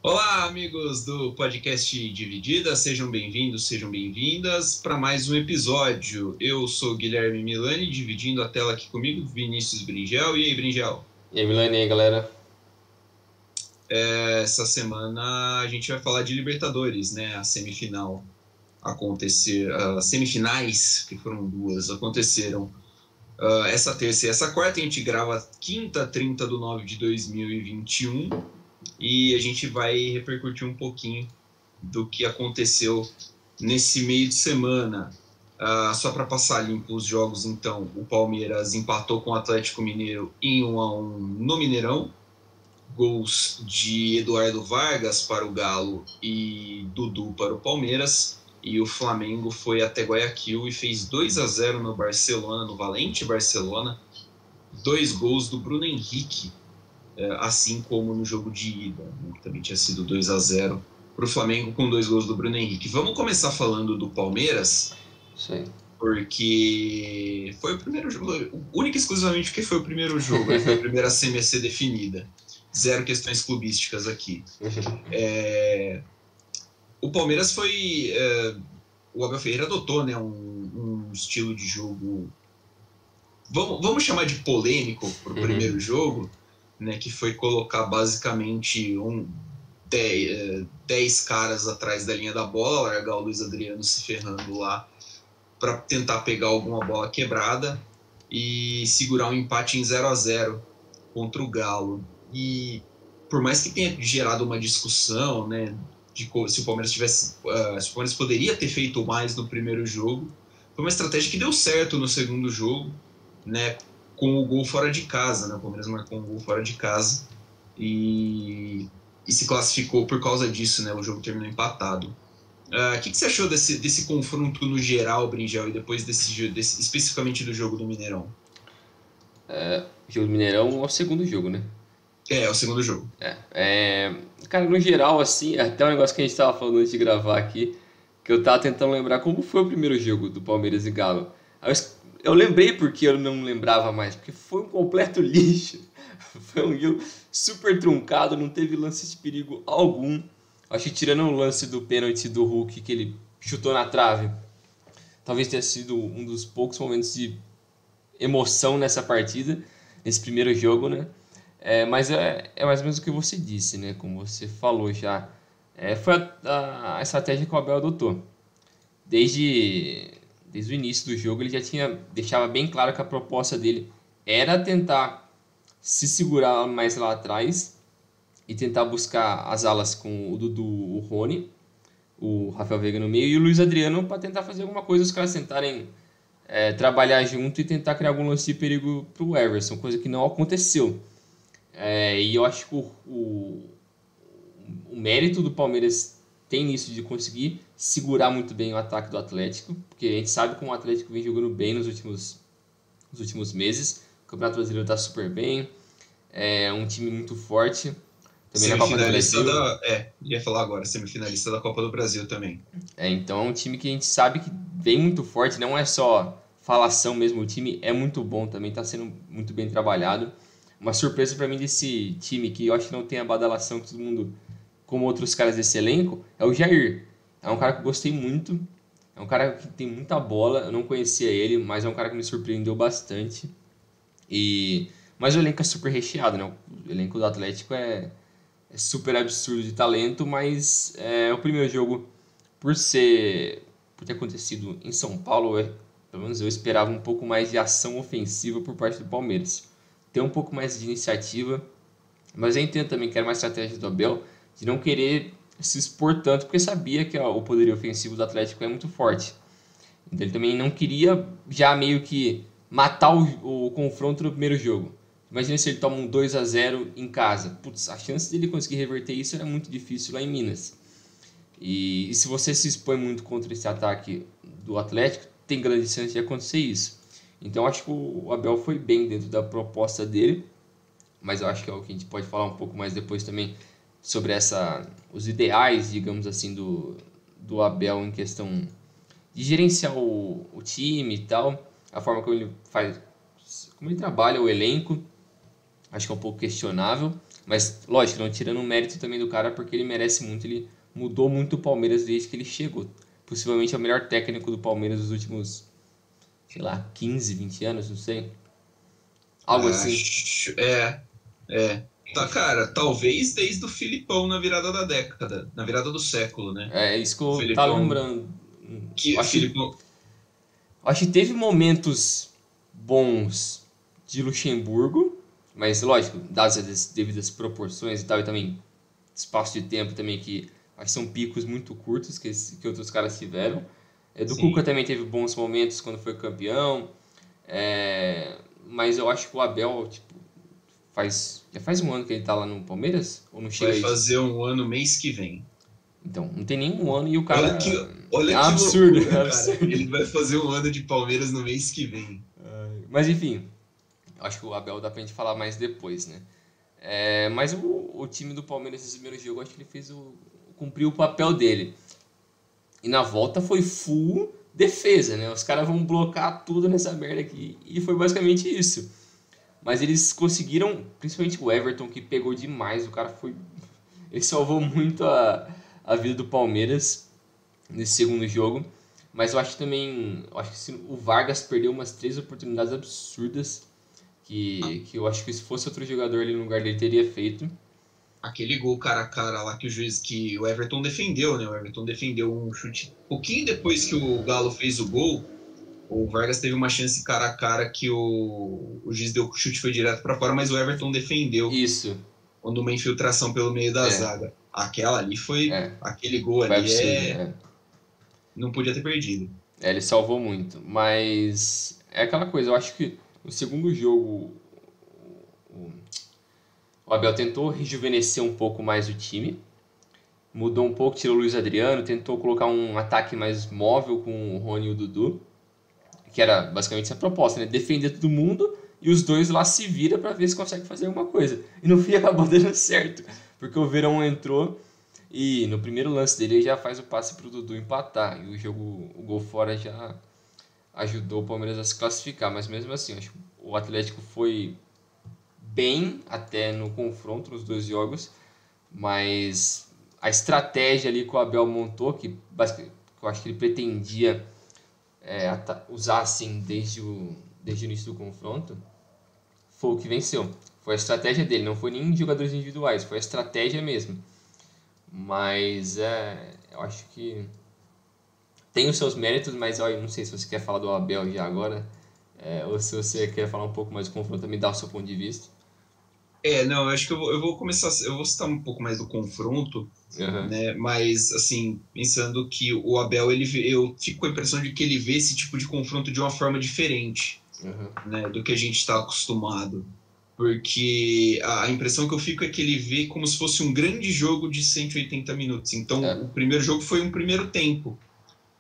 Olá, amigos do podcast Dividida, sejam bem-vindos, sejam bem-vindas para mais um episódio. Eu sou Guilherme Milani, dividindo a tela aqui comigo, Vinícius Bringel. E aí, Bringel? E aí, Milene, e aí, galera? Essa semana a gente vai falar de Libertadores, né? A semifinal acontecer, as semifinais, que foram duas, aconteceram essa terça e essa quarta. A gente grava quinta, 30 de 9 de 2021 e a gente vai repercutir um pouquinho do que aconteceu nesse meio de semana. Só para passar limpo os jogos, então, o Palmeiras empatou com o Atlético Mineiro em 1-1 no Mineirão. Gols de Eduardo Vargas para o Galo e Dudu para o Palmeiras. E o Flamengo foi até Guayaquil e fez 2-0 no Barcelona, no Valente Barcelona. 2 gols do Bruno Henrique, assim como no jogo de ida, né, que também tinha sido 2-0 para o Flamengo com 2 gols do Bruno Henrique. Vamos começar falando do Palmeiras, Isso aí. porque foi o primeiro jogo, única e exclusivamente porque foi o primeiro jogo, foi a primeira semi a ser definida. Zero questões clubísticas aqui. O Palmeiras foi... o Abel Ferreira adotou, né, um estilo de jogo, vamos chamar de polêmico para o primeiro jogo, né, que foi colocar basicamente 10 caras atrás da linha da bola, largar o Luiz Adriano se ferrando lá para tentar pegar alguma bola quebrada e segurar um empate em 0-0 contra o Galo. E por mais que tenha gerado uma discussão, né, de se o Palmeiras tivesse, se o Palmeiras poderia ter feito mais no primeiro jogo, foi uma estratégia que deu certo no segundo jogo, né, com o gol fora de casa, né? O Palmeiras marcou um gol fora de casa e se classificou por causa disso, né? O jogo terminou empatado. O que você achou desse confronto no geral, Bringel, e depois especificamente do jogo do Mineirão? O jogo do Mineirão é o segundo jogo, né? É o segundo jogo. Cara, no geral, assim, até um negócio que a gente tava falando antes de gravar aqui, que eu tava tentando lembrar como foi o primeiro jogo do Palmeiras e Galo. Aí eu lembrei porque eu não lembrava mais, porque foi um completo lixo. Foi um jogo super truncado, não teve lance de perigo algum. Acho que tirando o lance do pênalti do Hulk, que ele chutou na trave, talvez tenha sido um dos poucos momentos de emoção nessa partida, nesse primeiro jogo, né? Mas é mais ou menos o que você disse, né? Como você falou já. Foi a estratégia que o Abel adotou. Desde o início do jogo, ele já deixava bem claro que a proposta dele era tentar se segurar mais lá atrás e tentar buscar as alas com o Dudu, o Rony, o Rafael Veiga no meio e o Luiz Adriano para tentar fazer alguma coisa, os caras tentarem trabalhar junto e tentar criar algum lance de perigo para o Everson, coisa que não aconteceu. E eu acho que o mérito do Palmeiras tem nisso de conseguir segurar muito bem o ataque do Atlético, porque a gente sabe como o Atlético vem jogando bem nos últimos meses. O Campeonato Brasileiro está super bem, é um time muito forte. Também na Copa do Brasil. Ia falar agora, semifinalista da Copa do Brasil também. Então é um time que a gente sabe que vem muito forte, não é só falação mesmo, o time é muito bom também, está sendo muito bem trabalhado. Uma surpresa para mim desse time, que eu acho que não tem a badalação que todo mundo, como outros caras desse elenco, é o Jair. É um cara que eu gostei muito, é um cara que tem muita bola, eu não conhecia ele, mas é um cara que me surpreendeu bastante. Mas o elenco é super recheado, né? O elenco do Atlético é super absurdo de talento, mas o primeiro jogo, por ter acontecido em São Paulo, pelo menos eu esperava um pouco mais de ação ofensiva por parte do Palmeiras. Ter um pouco mais de iniciativa, mas eu entendo também que era uma estratégia do Abel de não querer se expor tanto, porque sabia que o poderio ofensivo do Atlético é muito forte. Então ele também não queria já meio que matar o confronto no primeiro jogo. Imagina se ele toma um 2-0 em casa. Putz, a chance dele conseguir reverter isso era muito difícil lá em Minas. E se você se expõe muito contra esse ataque do Atlético, tem grande chance de acontecer isso. Então acho que o Abel foi bem dentro da proposta dele, mas eu acho que é o que a gente pode falar um pouco mais depois também sobre os ideais, digamos assim, do Abel em questão de gerenciar o time e tal, a forma como ele faz, como ele trabalha o elenco. Acho que é um pouco questionável, Mas, lógico, não tirando o mérito também do cara, porque ele merece muito, ele mudou muito o Palmeiras desde que ele chegou. Possivelmente é o melhor técnico do Palmeiras dos últimos, sei lá, 15, 20 anos, não sei. Algo assim. É. Tá, cara, talvez desde o Filipão na virada da década, na virada do século, né? É isso que O eu tava Filipão, lembrando. Acho, Filipão, acho que teve momentos bons de Luxemburgo, mas lógico, dadas as devidas proporções e tal, e também espaço de tempo também que acho que são picos muito curtos que outros caras tiveram. Do Cuca sim. também teve bons momentos quando foi campeão, mas eu acho que o Abel, tipo, já faz um ano que ele tá lá no Palmeiras? Ou não chega Vai a isso? fazer um ano mês que vem. Então, não tem nenhum ano e o Olha cara. que, É olha um que absurdo, é loucura, um cara. absurdo. Ele vai fazer um ano de Palmeiras no mês que vem. Mas enfim, acho que o Abel dá pra gente falar mais depois, né? Mas o time do Palmeiras nesse primeiro jogo, acho que ele cumpriu o papel dele. E na volta foi full defesa, né? Os caras vão blocar tudo nessa merda aqui. E foi basicamente isso. Mas eles conseguiram, principalmente o Everton, que pegou demais. O cara foi. Ele salvou muito a vida do Palmeiras nesse segundo jogo. Mas eu acho que também. Eu acho que o Vargas perdeu umas 3 oportunidades absurdas. Que eu acho que se fosse outro jogador ali no lugar dele teria feito. Aquele gol cara a cara lá que o Everton defendeu, né? O Everton defendeu um chute. Pouquinho depois que o Galo fez o gol, o Vargas teve uma chance cara a cara que o juiz deu o chute foi direto para fora, mas o Everton defendeu Isso. quando uma infiltração pelo meio da zaga. Aquela ali foi. É. Aquele gol Foi ali absurdo, não podia ter perdido. ele salvou muito. Mas é aquela coisa, eu acho que no segundo jogo o, o Abel tentou rejuvenescer um pouco mais o time. Mudou um pouco, tirou o Luiz Adriano, tentou colocar um ataque mais móvel com o Rony e o Dudu. Que era basicamente essa proposta, né? Defender todo mundo e os dois lá se vira para ver se consegue fazer alguma coisa. E no fim acabou dando certo, porque o Verão entrou e no primeiro lance dele ele já faz o passe pro Dudu empatar. E o gol fora já ajudou o Palmeiras a se classificar. Mas mesmo assim, acho que o Atlético foi bem até no confronto nos dois jogos, mas a estratégia ali que o Abel montou, que eu acho que ele pretendia usar assim desde o início do confronto, foi o que venceu. Foi a estratégia dele, não foi nem jogadores individuais, foi a estratégia mesmo. Mas eu acho que tem os seus méritos, mas eu não sei se você quer falar do Abel já agora, ou se você quer falar um pouco mais do confronto, também dar o seu ponto de vista. Não, eu acho que eu vou começar, eu vou citar um pouco mais do confronto, Uhum. né? Mas, assim, pensando que o Abel, eu fico com a impressão de que ele vê esse tipo de confronto de uma forma diferente, né, do que a gente está acostumado. Porque a impressão que eu fico é que ele vê como se fosse um grande jogo de 180 minutos. Então, o primeiro jogo foi um primeiro tempo.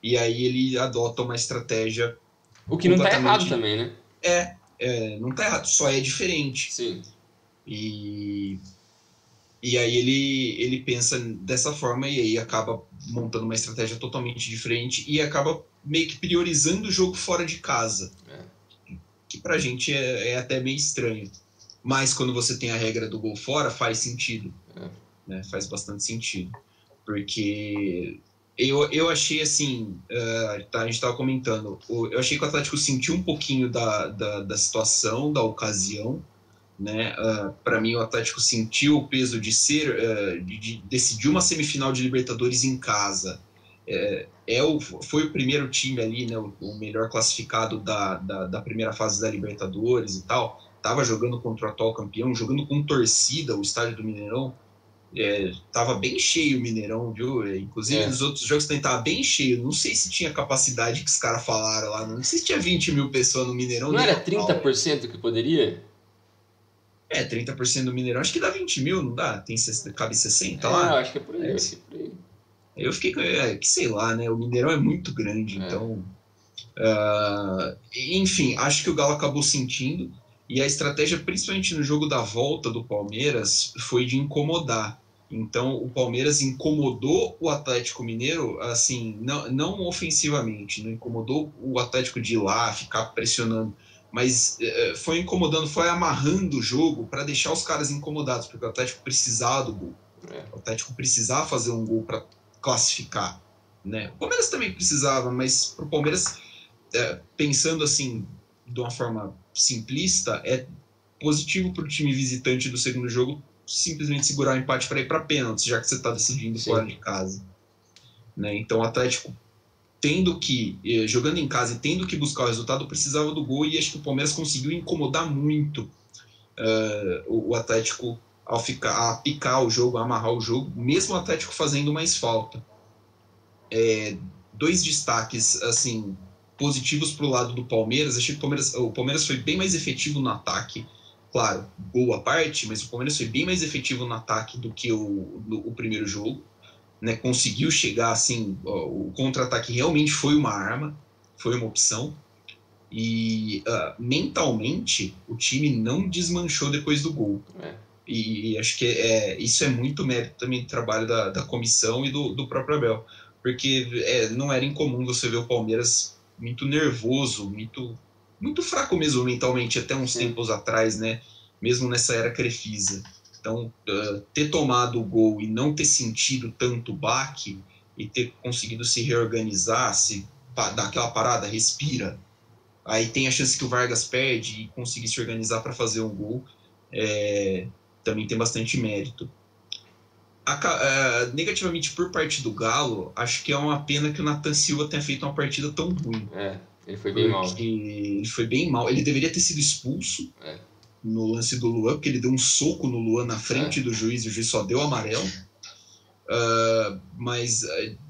E aí ele adota uma estratégia. O que não tá errado também, né? Não tá errado, só é diferente. Sim. E aí ele pensa dessa forma e aí acaba montando uma estratégia totalmente diferente e acaba meio que priorizando o jogo fora de casa. Que pra gente é até meio estranho. Mas quando você tem a regra do gol fora, faz sentido. Né? Faz bastante sentido. Porque eu achei assim, a gente estava comentando, eu achei que o Atlético sentiu um pouquinho da situação, da ocasião. Né? Para mim, o Atlético sentiu o peso de de decidir uma semifinal de Libertadores em casa. Foi o primeiro time ali, né, o melhor classificado da primeira fase da Libertadores e tal. Tava jogando contra o atual campeão, jogando com torcida, o estádio do Mineirão. Tava bem cheio o Mineirão, viu? Inclusive, nos outros jogos também tava bem cheio. Não sei se tinha capacidade que os caras falaram lá. Não sei se tinha 20 mil pessoas no Mineirão. Não era 30% que poderia? 30% do Mineirão, acho que dá 20 mil, não dá? Cabe 60 lá? Acho que é por aí, acho que é por aí. Eu fiquei que sei lá, né? O Mineirão é muito grande, então... enfim, acho que o Galo acabou sentindo, e a estratégia, principalmente no jogo da volta do Palmeiras, foi de incomodar. Então, o Palmeiras incomodou o Atlético Mineiro, assim, não ofensivamente, não incomodou o Atlético de ir lá, ficar pressionando, mas foi incomodando, foi amarrando o jogo para deixar os caras incomodados, porque o Atlético precisava do gol. O Atlético precisava fazer um gol para classificar, né? O Palmeiras também precisava, mas para o Palmeiras, pensando assim, de uma forma simplista, é positivo para o time visitante do segundo jogo simplesmente segurar o empate para ir para pênaltis, já que você está decidindo fora de casa, né? Então o Atlético jogando em casa e tendo que buscar o resultado, precisava do gol, e acho que o Palmeiras conseguiu incomodar muito o Atlético a picar o jogo, a amarrar o jogo, mesmo o Atlético fazendo mais falta. Dois destaques assim positivos para o lado do Palmeiras. Achei que o Palmeiras foi bem mais efetivo no ataque, claro, gol à parte, mas o Palmeiras foi bem mais efetivo no ataque do que o primeiro jogo, né? Conseguiu chegar assim, o contra-ataque realmente foi uma arma, foi uma opção, e mentalmente o time não desmanchou depois do gol. E acho que isso é muito mérito também do trabalho da comissão e do próprio Abel, porque não era incomum você ver o Palmeiras muito nervoso, muito fraco mesmo mentalmente, até uns tempos atrás, né? Mesmo nessa era Crefisa. Então, ter tomado o gol e não ter sentido tanto baque e ter conseguido se reorganizar, dar aquela parada, respira, aí tem a chance que o Vargas perde e conseguir se organizar para fazer um gol, também tem bastante mérito. Negativamente por parte do Galo, acho que é uma pena que o Nathan Silva tenha feito uma partida tão ruim. Ele foi bem mal. Ele foi bem mal. Ele deveria ter sido expulso no lance do Luan, porque ele deu um soco no Luan na frente do juiz, e o juiz só deu amarelo. Mas,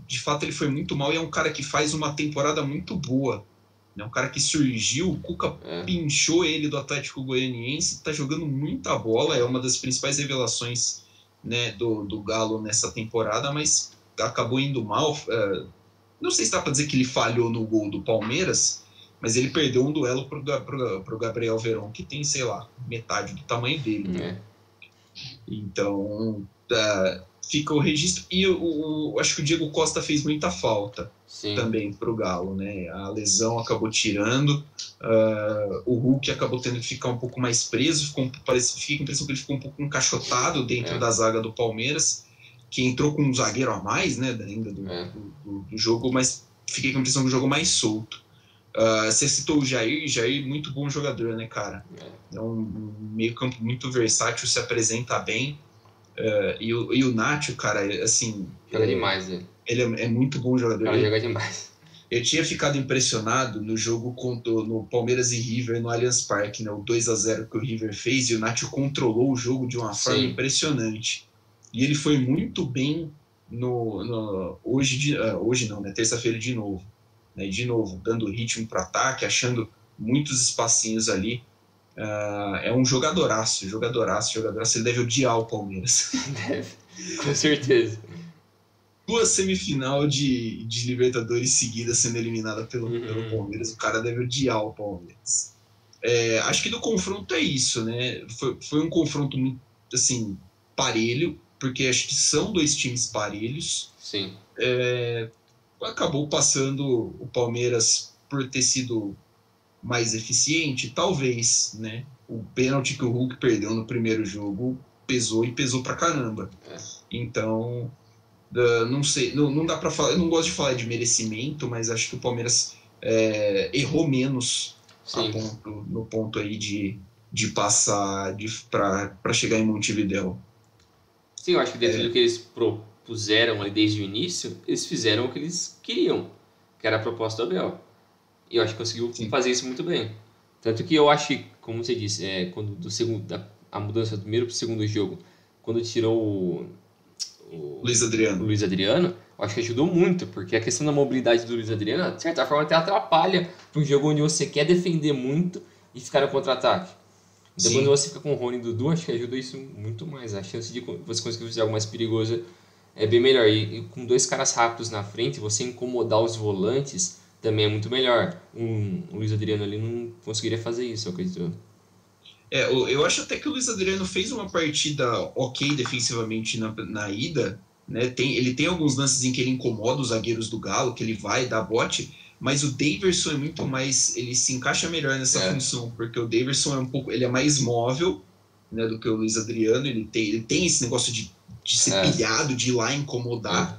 de fato, ele foi muito mal, e é um cara que faz uma temporada muito boa. É um cara que surgiu, o Cuca pinchou ele do Atlético Goianiense, está jogando muita bola, é uma das principais revelações, né, do Galo nessa temporada, mas acabou indo mal. Não sei se dá para dizer que ele falhou no gol do Palmeiras, mas ele perdeu um duelo pro Gabriel Veron, que tem, sei lá, metade do tamanho dele. Né? Então, fica o registro. E acho que o Diego Costa fez muita falta também pro Galo, né? A lesão acabou tirando, o Hulk acabou tendo que ficar um pouco mais preso, fica a impressão que ele ficou um pouco encaixotado dentro da zaga do Palmeiras, que entrou com um zagueiro a mais, né, ainda do jogo, mas fiquei com a impressão que o jogo mais solto. Você citou o Jair, muito bom jogador, né, cara? É um meio campo muito versátil, se apresenta bem. E o Nacho, cara, assim... Joga demais, ele é muito bom jogador. Ele joga demais. Eu tinha ficado impressionado no jogo no Palmeiras e River, no Allianz Parque, né, o 2-0 que o River fez, e o Nacho controlou o jogo de uma forma impressionante. E ele foi muito bem hoje não, né, terça-feira de novo. Né, de novo, dando ritmo para ataque, achando muitos espacinhos ali. É um jogadoraço. Ele deve odiar o Palmeiras. Deve, com certeza. 2 semifinal de Libertadores seguidas sendo eliminada pelo Palmeiras, o cara deve odiar o Palmeiras. Acho que do confronto é isso, né? Foi um confronto muito, assim, parelho, porque acho que são 2 times parelhos. Sim. Acabou passando o Palmeiras por ter sido mais eficiente, talvez, né? O pênalti que o Hulk perdeu no primeiro jogo pesou pra caramba. Então, não sei, não dá pra falar, eu não gosto de falar de merecimento, mas acho que o Palmeiras errou menos no ponto aí de passar para chegar em Montevidéu. Sim, eu acho que dentro do que eles propuseram ali desde o início, eles fizeram o que eles queriam, que era a proposta do Abel. E eu acho que conseguiu fazer isso muito bem. Tanto que eu acho que, como você disse, quando a mudança do primeiro para o segundo jogo, quando tirou o Luiz Adriano, eu acho que ajudou muito, porque a questão da mobilidade do Luiz Adriano, de certa forma, até atrapalha para um jogo onde você quer defender muito e ficar no contra-ataque. Então, quando você fica com o Rony e o Dudu, acho que ajuda isso muito mais. A chance de você conseguir fazer algo mais perigoso é bem melhor. E com 2 caras rápidos na frente, você incomodar os volantes também é muito melhor. O Luiz Adriano ali não conseguiria fazer isso, eu acredito. Eu acho até que o Luiz Adriano fez uma partida ok defensivamente na ida, né? Ele tem alguns lances em que ele incomoda os zagueiros do Galo, que ele vai dar bote, mas o Daverson é muito mais, ele se encaixa melhor nessa função, porque o Daverson é um pouco, ele é mais móvel, né, do que o Luiz Adriano, ele tem esse negócio de ser pilhado, de ir lá incomodar,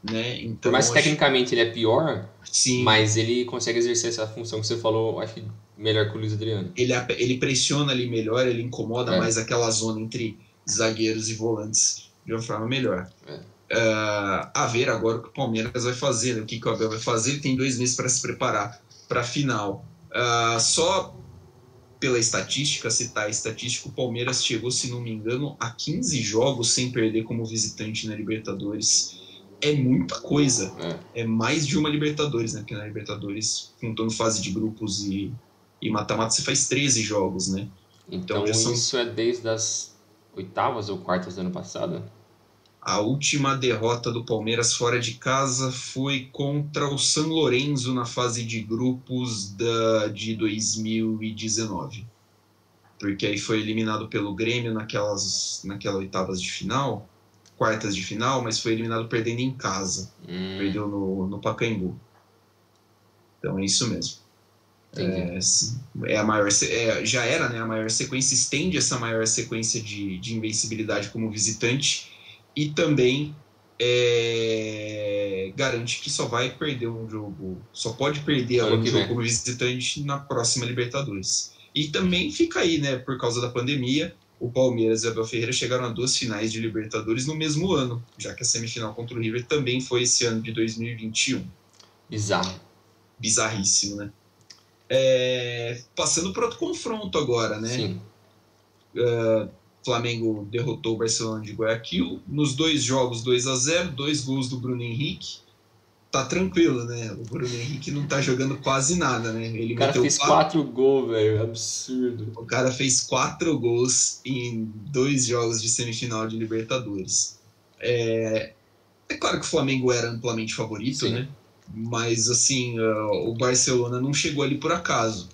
né? Então, por mais que tecnicamente ele é pior, sim, mas ele consegue exercer essa função que você falou, acho que melhor que o Luiz Adriano. Ele pressiona ali melhor, ele incomoda mais aquela zona entre zagueiros e volantes de uma forma melhor. A ver agora o que o Palmeiras vai fazer, né? O que o Abel vai fazer. Ele tem 2 meses para se preparar para a final. Só pela estatística, citar a estatística, o Palmeiras chegou, se não me engano, a 15 jogos sem perder como visitante na Libertadores. É muita coisa. É mais de uma Libertadores, né? Porque na Libertadores, contando fase de grupos e mata-mata, você faz 13 jogos, né? Então isso é desde as oitavas ou quartas do ano passado? A última derrota do Palmeiras fora de casa foi contra o San Lorenzo na fase de grupos de 2019. Porque aí foi eliminado pelo Grêmio naquela oitavas de final, quartas de final, mas foi eliminado perdendo em casa. Perdeu no Pacaembu. Então é isso mesmo. A maior, já era, né, a maior sequência, estende essa maior sequência de invencibilidade como visitante. E também garante que só vai perder um jogo, só pode perder um jogo como visitante na próxima Libertadores. E também fica aí, né, por causa da pandemia, o Palmeiras e o Abel Ferreira chegaram a 2 finais de Libertadores no mesmo ano, já que a semifinal contra o River também foi esse ano de 2021. Bizarríssimo, né? Passando para outro confronto agora, né? Sim. Flamengo derrotou o Barcelona de Guayaquil. Nos 2 jogos, 2-0, 2 gols do Bruno Henrique. Tá tranquilo, né? O Bruno Henrique não tá jogando quase nada, né? O cara fez 4 gols, velho. Absurdo. O cara fez 4 gols em 2 jogos de semifinal de Libertadores. É claro que o Flamengo era amplamente favorito, né? Mas, assim, o Barcelona não chegou ali por acaso.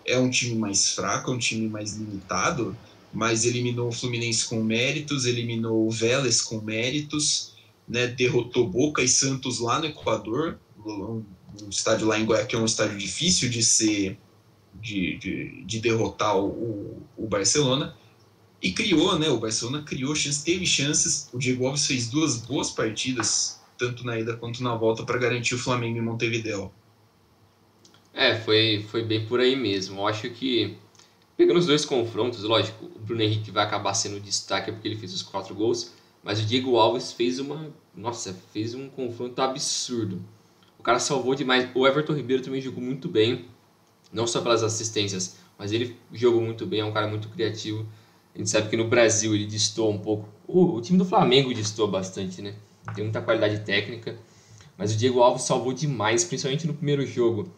É um time mais fraco, é um time mais limitado, mas eliminou o Fluminense com méritos, eliminou o Vélez com méritos, né, derrotou Boca e Santos lá no Equador, um estádio lá em Guayaquil é um estádio difícil de derrotar o Barcelona, e criou, né, o Barcelona criou chances, teve chances, o Diego Alves fez 2 boas partidas, tanto na ida quanto na volta, para garantir o Flamengo em Montevidéu. Foi bem por aí mesmo. Eu acho que pegando os 2 confrontos, lógico, o Bruno Henrique vai acabar sendo destaque porque ele fez os 4 gols, mas o Diego Alves fez um confronto absurdo. O cara salvou demais. O Everton Ribeiro também jogou muito bem, não só pelas assistências, mas ele jogou muito bem, é um cara muito criativo. A gente sabe que no Brasil ele destoa um pouco. O time do Flamengo destoa bastante, né? Tem muita qualidade técnica, mas o Diego Alves salvou demais, principalmente no primeiro jogo,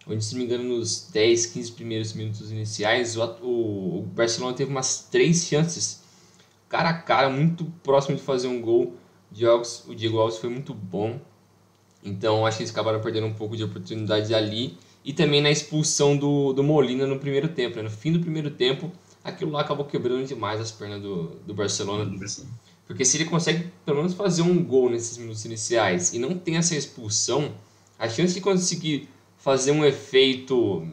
onde, se não me engano, nos 10, 15 primeiros minutos iniciais, o Barcelona teve umas 3 chances, cara a cara, muito próximo de fazer um gol. O Diego Alves foi muito bom, então acho que eles acabaram perdendo um pouco de oportunidade ali, e também na expulsão do Molina no primeiro tempo, né? No fim do primeiro tempo, aquilo lá acabou quebrando demais as pernas do Barcelona, porque se ele consegue pelo menos fazer um gol nesses minutos iniciais e não tem essa expulsão, a chance de conseguir fazer um efeito,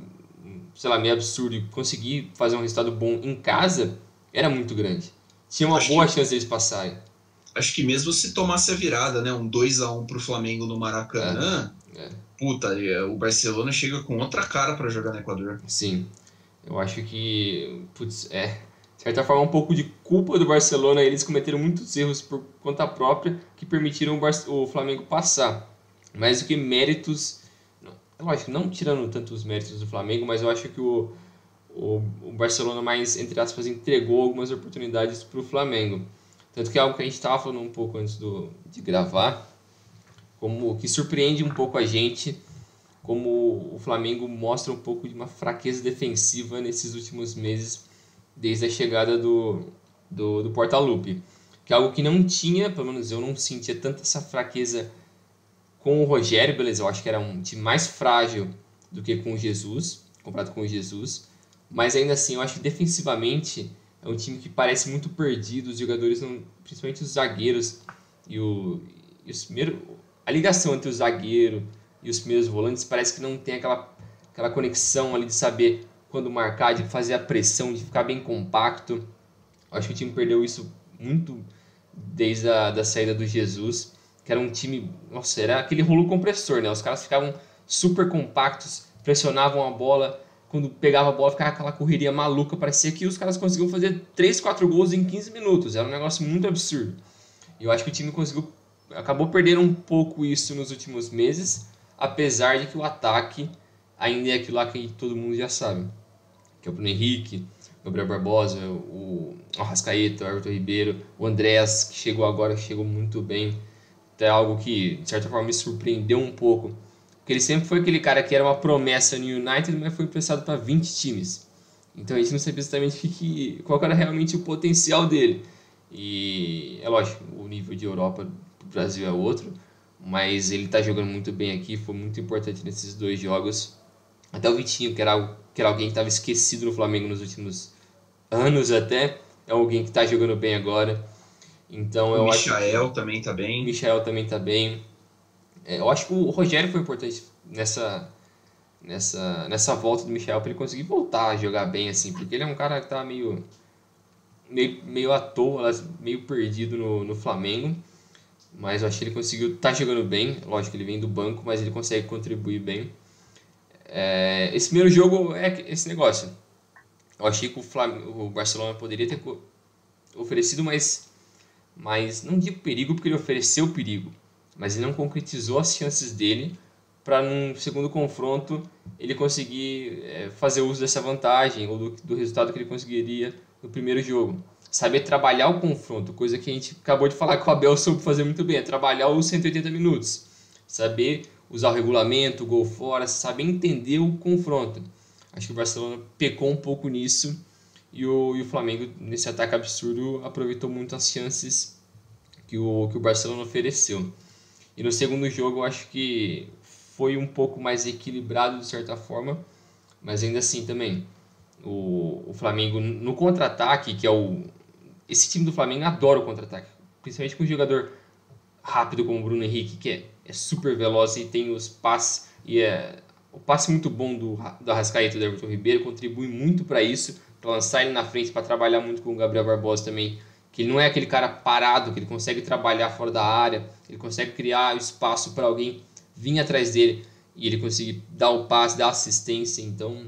sei lá, meio absurdo e conseguir fazer um resultado bom em casa era muito grande. Tinha uma boa chance deles passarem. Acho que mesmo se tomasse a virada, né, um 2-1 pro Flamengo no Maracanã, puta, o Barcelona chega com outra cara para jogar no Equador. Sim, eu acho que, de certa forma, um pouco de culpa do Barcelona, eles cometeram muitos erros por conta própria que permitiram o Flamengo passar. Mais do que méritos, lógico, não tirando tanto os méritos do Flamengo, mas eu acho que o Barcelona mais, entre aspas, entregou algumas oportunidades para o Flamengo. Tanto que é algo que a gente estava falando um pouco antes de gravar, como que surpreende um pouco a gente, como o Flamengo mostra um pouco de uma fraqueza defensiva nesses últimos meses, desde a chegada do Portaluppi. Que é algo que não tinha, pelo menos eu não sentia tanta essa fraqueza com o Rogério, beleza, eu acho que era um time mais frágil do que com o Jesus, comparado com o Jesus, mas ainda assim eu acho que defensivamente é um time que parece muito perdido, os jogadores, principalmente os zagueiros, a ligação entre o zagueiro e os primeiros volantes, parece que não tem aquela conexão ali de saber quando marcar, de fazer a pressão, de ficar bem compacto. Acho que o time perdeu isso muito desde da saída do Jesus, que era um time, nossa, era aquele rolo compressor, né? Os caras ficavam super compactos, pressionavam a bola, quando pegava a bola ficava aquela correria maluca, parecia que os caras conseguiam fazer 3, 4 gols em 15 minutos, era um negócio muito absurdo. E eu acho que o time acabou perdendo um pouco isso nos últimos meses, apesar de que o ataque ainda é aquilo lá que todo mundo já sabe, que é o Bruno Henrique, o Gabriel Barbosa, o Arrascaeta, o Everton Ribeiro, o Andrés, que chegou agora, que chegou muito bem, até algo que, de certa forma, me surpreendeu um pouco, porque ele sempre foi aquele cara que era uma promessa no United, mas foi emprestado para 20 times. Então a gente não sabia exatamente qual era realmente o potencial dele. E é lógico, o nível de Europa do Brasil é outro, mas ele está jogando muito bem aqui, foi muito importante nesses 2 jogos. Até o Vitinho, que era alguém que estava esquecido no Flamengo nos últimos anos até, é alguém que está jogando bem agora. Então o Michael também está bem. O Michael também está bem. Eu acho que o Rogério foi importante nessa volta do Michael para ele conseguir voltar a jogar bem, assim, porque ele é um cara que tá meio à toa, meio perdido no Flamengo, mas eu acho que ele conseguiu, tá jogando bem, lógico que ele vem do banco, mas ele consegue contribuir bem. Esse primeiro jogo é esse negócio, eu achei que o Barcelona poderia ter oferecido mais, não digo perigo, porque ele ofereceu perigo, mas ele não concretizou as chances dele para num segundo confronto ele conseguir fazer uso dessa vantagem ou do resultado que ele conseguiria no primeiro jogo. Saber trabalhar o confronto, coisa que a gente acabou de falar que o Abel soube fazer muito bem, é trabalhar os 180 minutos. Saber usar o regulamento, o gol fora, saber entender o confronto. Acho que o Barcelona pecou um pouco nisso e o Flamengo, nesse ataque absurdo, aproveitou muito as chances que o Barcelona ofereceu. E no segundo jogo eu acho que foi um pouco mais equilibrado de certa forma, mas ainda assim também o Flamengo no contra-ataque, que esse time do Flamengo adora o contra-ataque, principalmente com um jogador rápido como o Bruno Henrique, que é super veloz e tem os passes, e o passe muito bom do Arrascaeta e do Everton Ribeiro contribui muito para isso, para lançar ele na frente, para trabalhar muito com o Gabriel Barbosa também, que ele não é aquele cara parado, que ele consegue trabalhar fora da área, ele consegue criar espaço para alguém vir atrás dele e ele consegue dar o passe, dar assistência. Então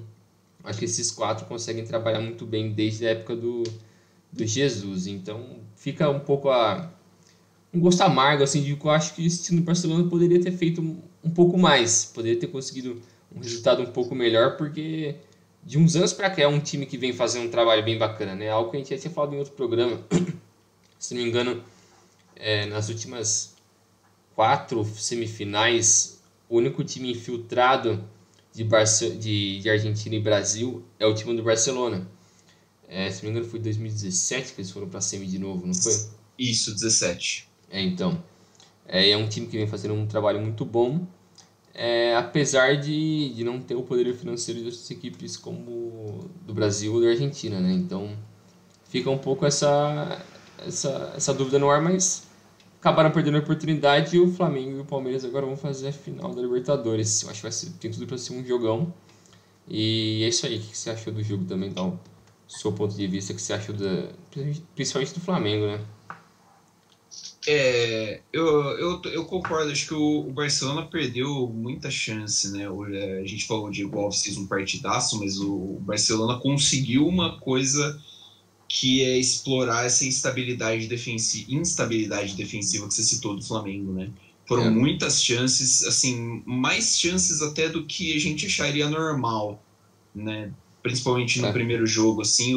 acho que esses 4 conseguem trabalhar muito bem desde a época do Jesus. Então fica um pouco um gosto amargo, assim, de que eu acho que esse time do Barcelona poderia ter feito um pouco mais, poderia ter conseguido um resultado um pouco melhor, porque de uns anos para cá é um time que vem fazendo um trabalho bem bacana, né? Algo que a gente já tinha falado em outro programa, se não me engano, nas últimas 4 semifinais, o único time infiltrado de Argentina e Brasil é o time do Barcelona. Se não me engano foi 2017 que eles foram para a semi de novo, não foi? Isso, 17. Então, é um time que vem fazendo um trabalho muito bom, apesar de não ter o poder financeiro de outras equipes como do Brasil ou da Argentina, né? Então fica um pouco essa dúvida no ar, mas acabaram perdendo a oportunidade e o Flamengo e o Palmeiras agora vão fazer a final da Libertadores. Eu acho que tem tudo para ser um jogão. E é isso aí. O que você achou do jogo também, então? Seu ponto de vista, o que você achou principalmente do Flamengo, né? Eu concordo, acho que o Barcelona perdeu muita chance, né? A gente falou de Diego Alves fez um partidaço, mas o Barcelona conseguiu uma coisa que é explorar essa instabilidade defensiva que você citou do Flamengo, né? Foram muitas chances, assim, mais chances até do que a gente acharia normal, né? Principalmente no primeiro jogo, assim,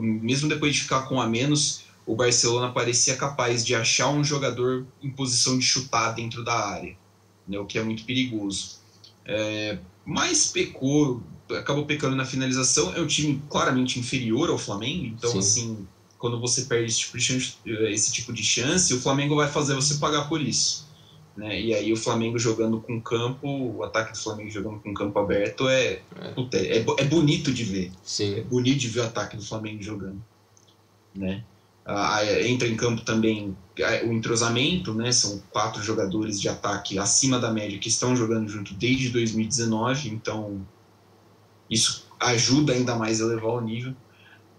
mesmo depois de ficar com a menos, o Barcelona parecia capaz de achar um jogador em posição de chutar dentro da área, né? O que é muito perigoso. Mas acabou pecando na finalização. É um time claramente inferior ao Flamengo, então sim, assim, quando você perde esse tipo de chance, o Flamengo vai fazer você pagar por isso, né? E aí o Flamengo jogando com campo, o ataque do Flamengo jogando com campo aberto é bonito de ver. Sim. É bonito de ver o ataque do Flamengo jogando, né? Entra em campo também o entrosamento, né? São 4 jogadores de ataque acima da média que estão jogando junto desde 2019, então isso ajuda ainda mais a elevar o nível.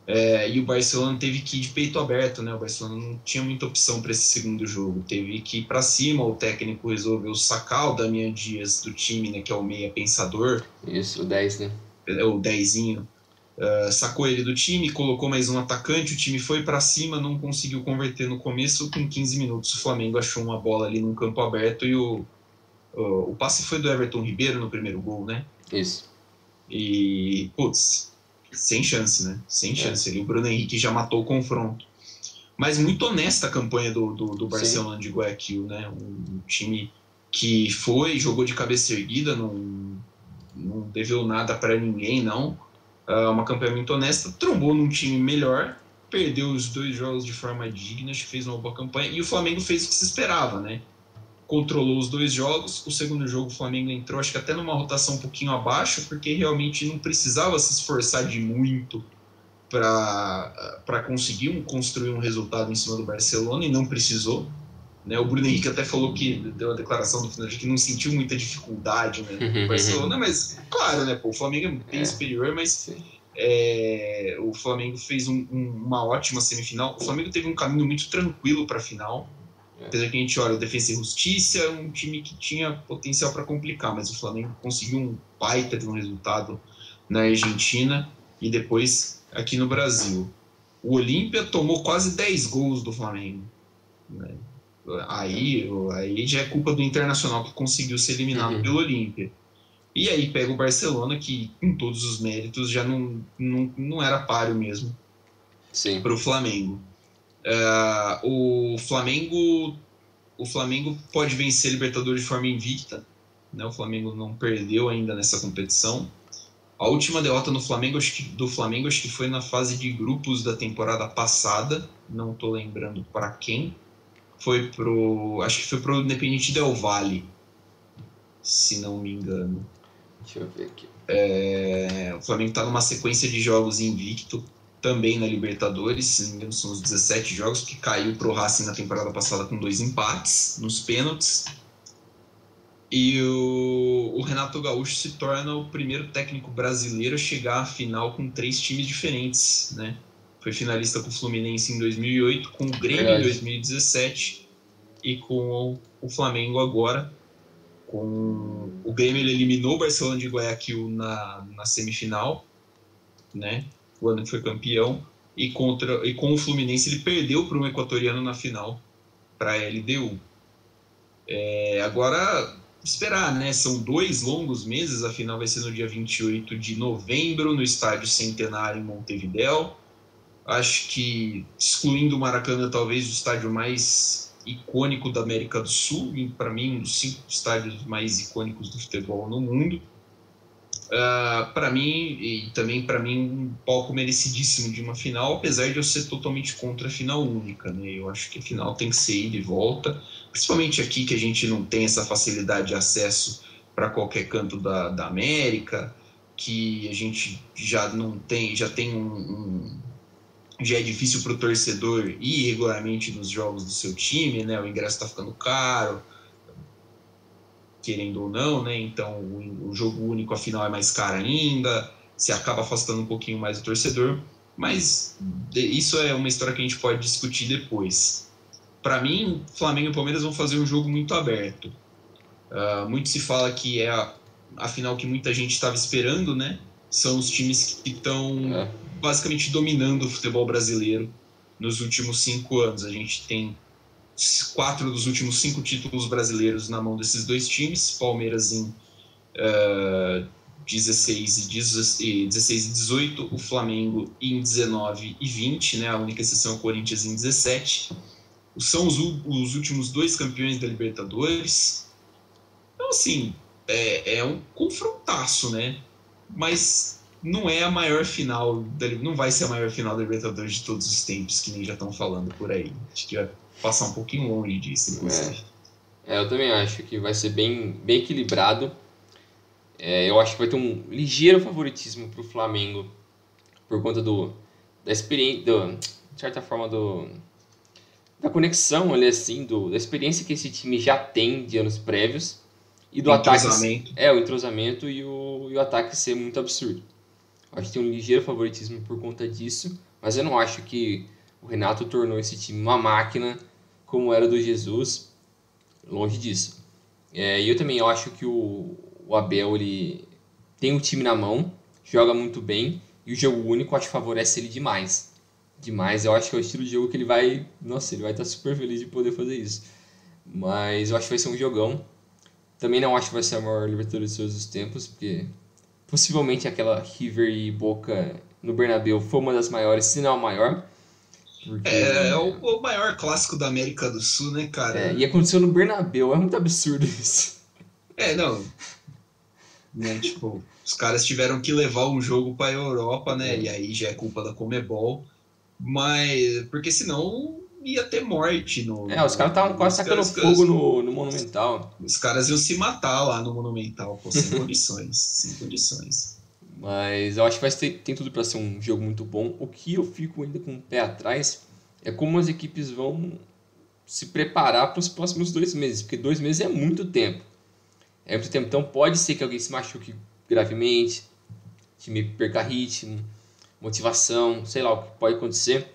E o Barcelona teve que ir de peito aberto, né? O Barcelona não tinha muita opção para esse segundo jogo, teve que ir para cima. O técnico resolveu sacar o Damian Dias do time, né? Que é o meia pensador. Isso, o 10, né? O 10zinho. Sacou ele do time, colocou mais um atacante, o time foi para cima, não conseguiu converter no começo. Com 15 minutos o Flamengo achou uma bola ali num campo aberto e o passe foi do Everton Ribeiro no primeiro gol, né? Isso. E, putz, sem chance, né? Sem chance. Ali o Bruno Henrique já matou o confronto. Mas muito honesta a campanha do Barcelona de Guayaquil, né? Um time que jogou de cabeça erguida, não deveu nada para ninguém, não. Uma campanha muito honesta, trombou num time melhor, perdeu os 2 jogos de forma digna, fez uma boa campanha, e o Flamengo fez o que se esperava, né? Controlou os 2 jogos, o segundo jogo o Flamengo entrou, acho que até numa rotação um pouquinho abaixo, porque realmente não precisava se esforçar de muito para conseguir construir um resultado em cima do Barcelona, e não precisou. Né? O Bruno Henrique até falou que deu uma declaração no final de que não sentiu muita dificuldade, né, no Barcelona, mas claro, né, pô, o Flamengo é bem superior, mas o Flamengo fez uma ótima semifinal. O Flamengo teve um caminho muito tranquilo para a final, apesar que a gente olha o Defensa e Justiça, é um time que tinha potencial para complicar, mas o Flamengo conseguiu um baita de um resultado na Argentina e depois aqui no Brasil. O Olímpia tomou quase 10 gols do Flamengo, né? Aí já é culpa do Internacional, que conseguiu ser eliminado pelo Olímpia. E aí pega o Barcelona, que com todos os méritos já não era páreo mesmo para o Flamengo. O Flamengo pode vencer a Libertadores de forma invicta, né? O Flamengo não perdeu ainda nessa competição. A última derrota do Flamengo acho que foi na fase de grupos da temporada passada, não estou lembrando para quem. Acho que foi pro Independiente Del Valle, se não me engano. Deixa eu ver aqui. O Flamengo está numa sequência de jogos invicto, também na Libertadores, se não me engano são os 17 jogos, que caiu pro Racing na temporada passada com 2 empates nos pênaltis. E o Renato Gaúcho se torna o primeiro técnico brasileiro a chegar à final com 3 times diferentes, né? Foi finalista com o Fluminense em 2008, com o Grêmio em 2017 e com o Flamengo agora. Com o Grêmio, ele eliminou o Barcelona de Guayaquil na semifinal, né? O ano que foi campeão. E com o Fluminense ele perdeu para um equatoriano na final, para a LDU. Agora, esperar, né? São 2 longos meses, a final vai ser no dia 28 de novembro, no Estádio Centenário em Montevidéu. Acho que, excluindo o Maracanã, talvez o estádio mais icônico da América do Sul, e para mim um dos 5 estádios mais icônicos do futebol no mundo. Para mim, e também para mim, um palco merecidíssimo de uma final, apesar de eu ser totalmente contra a final única, né? Eu acho que a final tem que ser ida e volta, principalmente aqui que a gente não tem essa facilidade de acesso para qualquer canto da América, que a gente já é difícil para o torcedor ir regularmente nos jogos do seu time, né? O ingresso está ficando caro, querendo ou não, né? Então o jogo único, afinal, é mais caro ainda, se acaba afastando um pouquinho mais o torcedor, mas isso é uma história que a gente pode discutir depois. Para mim, Flamengo e Palmeiras vão fazer um jogo muito aberto. Muito se fala que é a final que muita gente estava esperando, né? São os times que estão basicamente dominando o futebol brasileiro nos últimos 5 anos. A gente tem 4 dos últimos 5 títulos brasileiros na mão desses 2 times. Palmeiras em 16 e 18, o Flamengo em 19 e 20, né? A única exceção é o Corinthians em 17. São os últimos 2 campeões da Libertadores. Então, assim, é um confrontaço, né? Mas não é a maior final, não vai ser a maior final da Libertadores de todos os tempos, que nem já estão falando por aí. Acho que vai passar um pouquinho longe disso, inclusive. Eu também acho que vai ser bem, bem equilibrado. Eu acho que vai ter um ligeiro favoritismo para o Flamengo por conta da experiência, de certa forma, da conexão ali, assim, da experiência que esse time já tem de anos prévios e do ataque. O entrosamento e o ataque ser muito absurdo. Acho que tem um ligeiro favoritismo por conta disso, mas eu não acho que o Renato tornou esse time uma máquina como era do Jesus, longe disso. E eu também acho que o Abel ele tem o time na mão, joga muito bem, e o jogo único acho que favorece ele demais. Demais, eu acho que é o estilo de jogo que ele vai... Nossa, ele vai estar super feliz de poder fazer isso. Mas eu acho que vai ser um jogão. Também não acho que vai ser a maior Libertadores de todos os tempos, porque possivelmente aquela River e Boca no Bernabéu foi uma das maiores, se não a maior. Porque... É o maior clássico da América do Sul, né, cara? E aconteceu no Bernabéu, é muito absurdo isso. Não. Né, tipo, os caras tiveram que levar um jogo pra Europa, né? E aí já é culpa da Conmebol. Mas, porque senão ia ter morte no... os caras estavam quase sacando fogo no Monumental. Os caras iam se matar lá no Monumental, pô, sem condições, sem condições. Mas eu acho que tem tudo para ser um jogo muito bom. O que eu fico ainda com o pé atrás é como as equipes vão se preparar para os próximos 2 meses, porque 2 meses é muito tempo. É muito tempo, então pode ser que alguém se machuque gravemente, time perca ritmo, motivação, sei lá o que pode acontecer.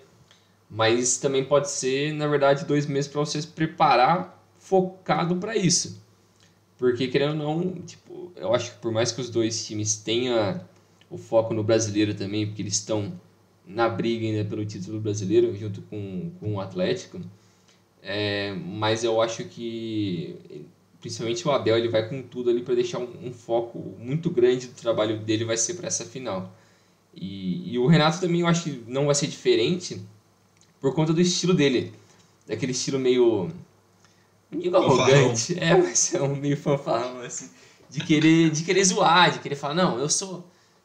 Mas também pode ser, na verdade, 2 meses para você se preparar focado para isso. Porque, querendo ou não, tipo, eu acho que por mais que os dois times tenham o foco no brasileiro também, porque eles estão na briga ainda pelo título brasileiro, junto com o Atlético, mas eu acho que, principalmente o Abel, ele vai com tudo ali para deixar um foco muito grande do trabalho dele vai ser para essa final. E o Renato também eu acho que não vai ser diferente, por conta do estilo dele. Daquele estilo meio arrogante. Mas é um meio fanfarrão, assim. De querer zoar, de querer falar, não,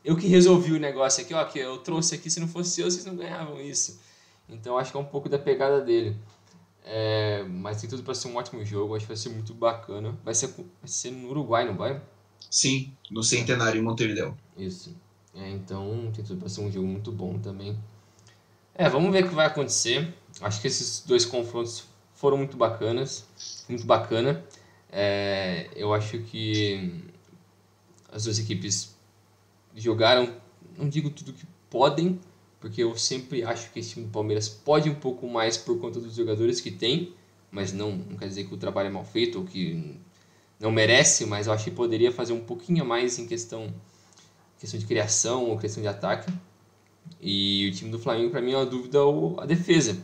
eu que resolvi o negócio aqui, ó, que eu trouxe aqui, se não fosse eu, vocês não ganhavam isso. Então acho que é um pouco da pegada dele. Mas tem tudo para ser um ótimo jogo, acho que vai ser muito bacana. Vai ser no Uruguai, não vai? Sim, no Centenário em Montevidéu. Isso. Então tem tudo para ser um jogo muito bom também. Vamos ver o que vai acontecer. Acho que esses 2 confrontos foram muito bacanas. Muito bacana. Eu acho que as 2 equipes jogaram, não digo tudo que podem, porque eu sempre acho que esse time do Palmeiras pode um pouco mais por conta dos jogadores que tem, mas não quer dizer que o trabalho é mal feito ou que não merece, mas eu acho que poderia fazer um pouquinho a mais em questão de criação ou questão de ataque. E o time do Flamengo, para mim, é uma dúvida a defesa.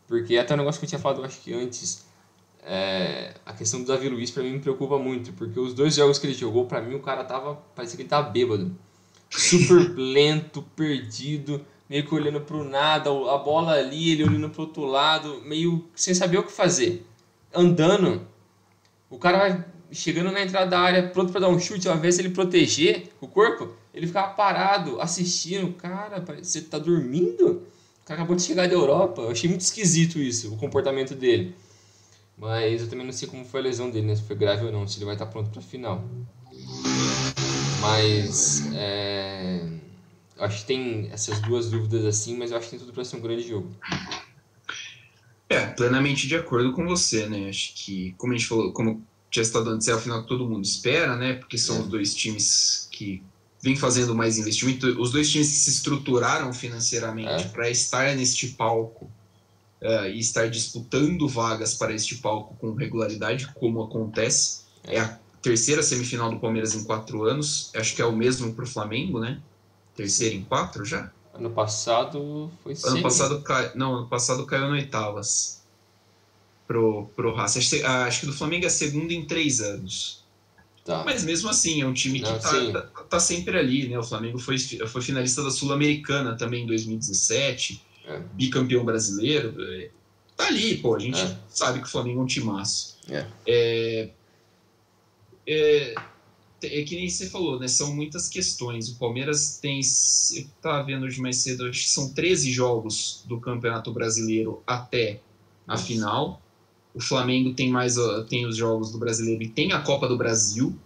Porque até o negócio que eu tinha falado, acho que antes, a questão do Davi Luiz, para mim, me preocupa muito. Porque os 2 jogos que ele jogou, para mim, o cara parecia que ele tava bêbado. Super lento, perdido, meio que olhando pro nada, a bola ali, ele olhando pro outro lado, meio sem saber o que fazer. Andando, o cara vai chegando na entrada da área, pronto para dar um chute, ao invés de ele proteger o corpo, ele ficava parado, assistindo. Cara, você tá dormindo? O cara acabou de chegar da Europa. Eu achei muito esquisito isso, o comportamento dele. Mas eu também não sei como foi a lesão dele, né? Se foi grave ou não, se ele vai estar pronto para a final. Mas eu acho que tem essas 2 dúvidas assim, mas eu acho que tem tudo para ser um grande jogo. Plenamente de acordo com você, né? Acho que, como a gente falou, como tinha estado antes, é o final que todo mundo espera, né? Porque são os 2 times que vêm fazendo mais investimento, os 2 times que se estruturaram financeiramente para estar neste palco e estar disputando vagas para este palco com regularidade, como acontece. É a 3ª semifinal do Palmeiras em 4 anos, acho que é o mesmo para o Flamengo, né? 3ª em 4 já? Ano passado foi ano passado caiu no oitavas pro Racing. Acho que do Flamengo é a 2ª em 3 anos. Tá. Mas mesmo assim, é um time que tá sempre ali, né? O Flamengo foi finalista da Sul-Americana também em 2017, bicampeão brasileiro. Tá ali, pô, a gente sabe que o Flamengo é um timaço. Que nem você falou, né? São muitas questões. O Palmeiras tem, eu estava vendo hoje mais cedo, acho que são 13 jogos do Campeonato Brasileiro até a final. O Flamengo tem os jogos do Brasileiro e tem a Copa do Brasil.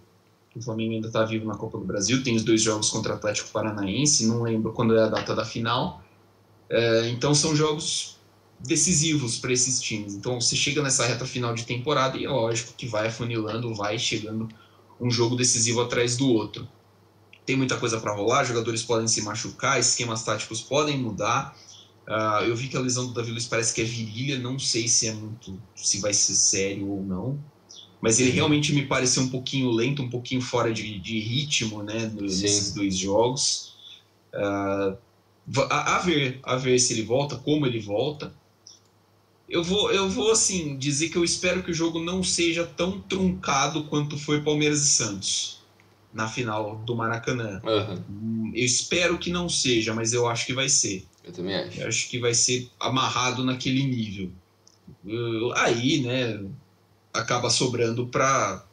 O Flamengo ainda está vivo na Copa do Brasil. Tem os 2 jogos contra o Atlético Paranaense. Não lembro quando é a data da final. Então são jogos decisivos para esses times. Então você chega nessa reta final de temporada e é lógico que vai afunilando, vai chegando um jogo decisivo atrás do outro. Tem muita coisa para rolar, jogadores podem se machucar, esquemas táticos podem mudar. Eu vi que a lesão do Davi Luiz parece que é virilha, não sei se se vai ser sério ou não, mas ele realmente me pareceu um pouquinho lento, um pouquinho fora de ritmo, né, nesses dois jogos. A ver se ele volta, como ele volta. Eu vou assim, dizer que eu espero que o jogo não seja tão truncado quanto foi Palmeiras e Santos na final do Maracanã. Eu espero que não seja, mas eu acho que vai ser. Eu também acho. Eu acho que vai ser amarrado naquele nível. Aí, né, acaba sobrando para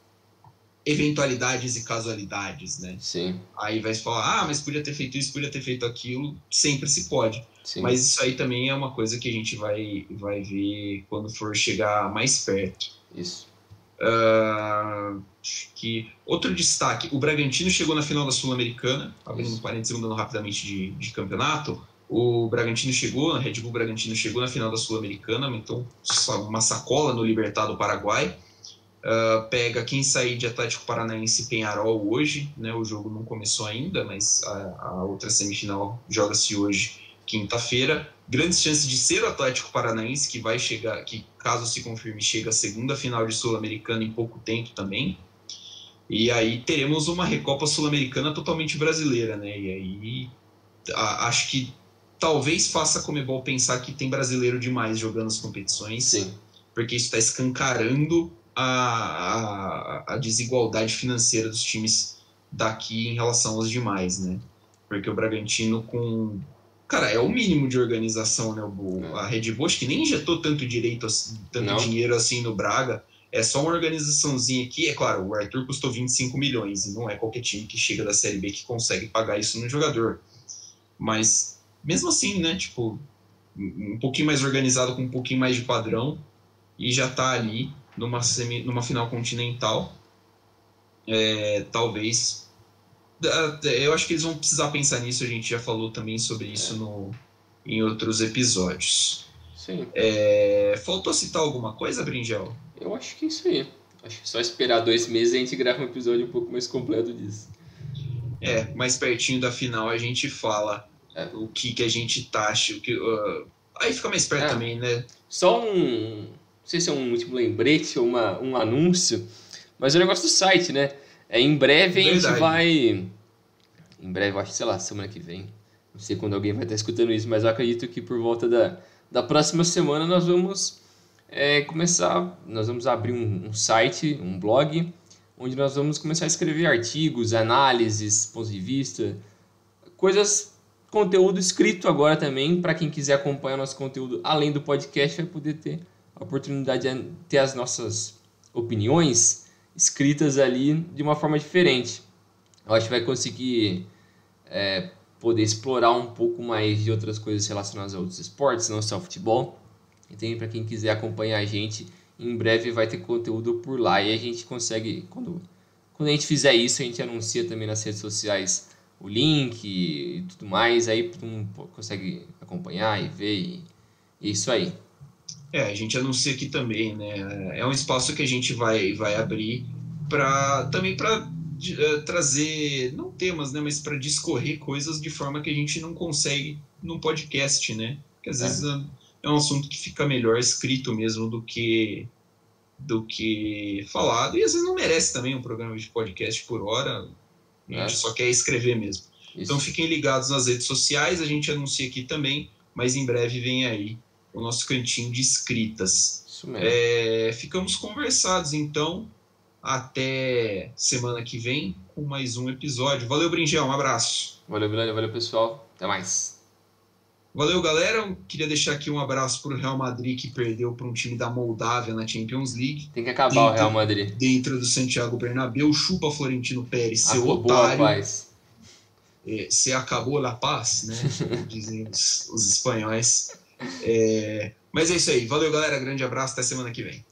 eventualidades e casualidades, né? Sim. Aí vai falar, mas podia ter feito isso, podia ter feito aquilo. Sempre se pode. Sim. Mas isso aí também é uma coisa que a gente vai ver quando for chegar mais perto. Isso. Que outro destaque, o Bragantino chegou na final da Sul-Americana, abrindo um parênteses, mudando rapidamente de campeonato. O Bragantino chegou, a Red Bull Bragantino chegou na final da Sul-Americana, então uma sacola no Libertad do Paraguai. Pega quem sair de Atlético Paranaense e Peñarol hoje, né? O jogo não começou ainda, mas a outra semifinal joga-se hoje, quinta-feira. Grandes chances de ser o Atlético Paranaense, que vai chegar, que caso se confirme, chega à segunda final de Sul-Americana em pouco tempo também. E aí teremos uma Recopa Sul-Americana totalmente brasileira, né? E aí acho que talvez faça a Conmebol pensar que tem brasileiro demais jogando as competições. Sim. Porque isso está escancarando a desigualdade financeira dos times daqui em relação aos demais, né? Porque o Bragantino Cara, é o mínimo de organização, né? A Red Bull acho que nem injetou tanto dinheiro assim no Braga. É só uma organizaçãozinha aqui. É claro, o Arthur custou 25 milhões e não é qualquer time que chega da Série B que consegue pagar isso no jogador. Mas, mesmo assim, né? Tipo, um pouquinho mais organizado, com um pouquinho mais de padrão, e já tá ali numa final continental. Talvez... Eu acho que eles vão precisar pensar nisso, a gente já falou também sobre isso em outros episódios. Sim. Faltou citar alguma coisa, Bringel? Eu acho que é isso aí. Acho que só esperar 2 meses e a gente grava um episódio um pouco mais completo disso. Mais pertinho da final a gente fala o que a gente taxa. Aí fica mais perto também, né? Só não sei se é um último lembrete ou um anúncio, mas o negócio do site, né? Em breve a gente vai... Em breve, eu acho que, sei lá, semana que vem. Não sei quando alguém vai estar escutando isso, mas eu acredito que por volta da próxima semana nós vamos nós vamos abrir um site, um blog, onde nós vamos começar a escrever artigos, análises, pontos de vista, conteúdo escrito agora também, para quem quiser acompanhar nosso conteúdo além do podcast, vai poder ter a oportunidade de ter as nossas opiniões escritas ali de uma forma diferente. Eu acho que vai conseguir poder explorar um pouco mais de outras coisas relacionadas a outros esportes, não só futebol. Então, para quem quiser acompanhar a gente, em breve vai ter conteúdo por lá. E a gente consegue, quando a gente fizer isso, a gente anuncia também nas redes sociais o link e tudo mais. Aí todo mundo consegue acompanhar e ver, e é isso aí. A gente anuncia aqui também, né? É um espaço que a gente vai abrir também para trazer, não temas, né? Mas para discorrer coisas de forma que a gente não consegue num podcast, né? Porque às vezes é um assunto que fica melhor escrito mesmo do que falado. E às vezes não merece também um programa de podcast por hora. A gente só quer escrever mesmo. Isso. Então fiquem ligados nas redes sociais, a gente anuncia aqui também, mas em breve vem aí o nosso cantinho de escritas. Isso mesmo. Ficamos conversados, então. Até semana que vem com mais um episódio. Valeu, Bringel, um abraço. Valeu, Vilani, valeu, pessoal. Até mais. Valeu, galera. Eu queria deixar aqui um abraço para o Real Madrid, que perdeu para um time da Moldávia na Champions League. Tem que acabar o Real Madrid. Dentro do Santiago Bernabéu. Chupa Florentino Pérez, seu otário. Boa paz. Se acabou a paz, né? Dizem os espanhóis. Mas é isso aí. Valeu, galera. Grande abraço. Até semana que vem.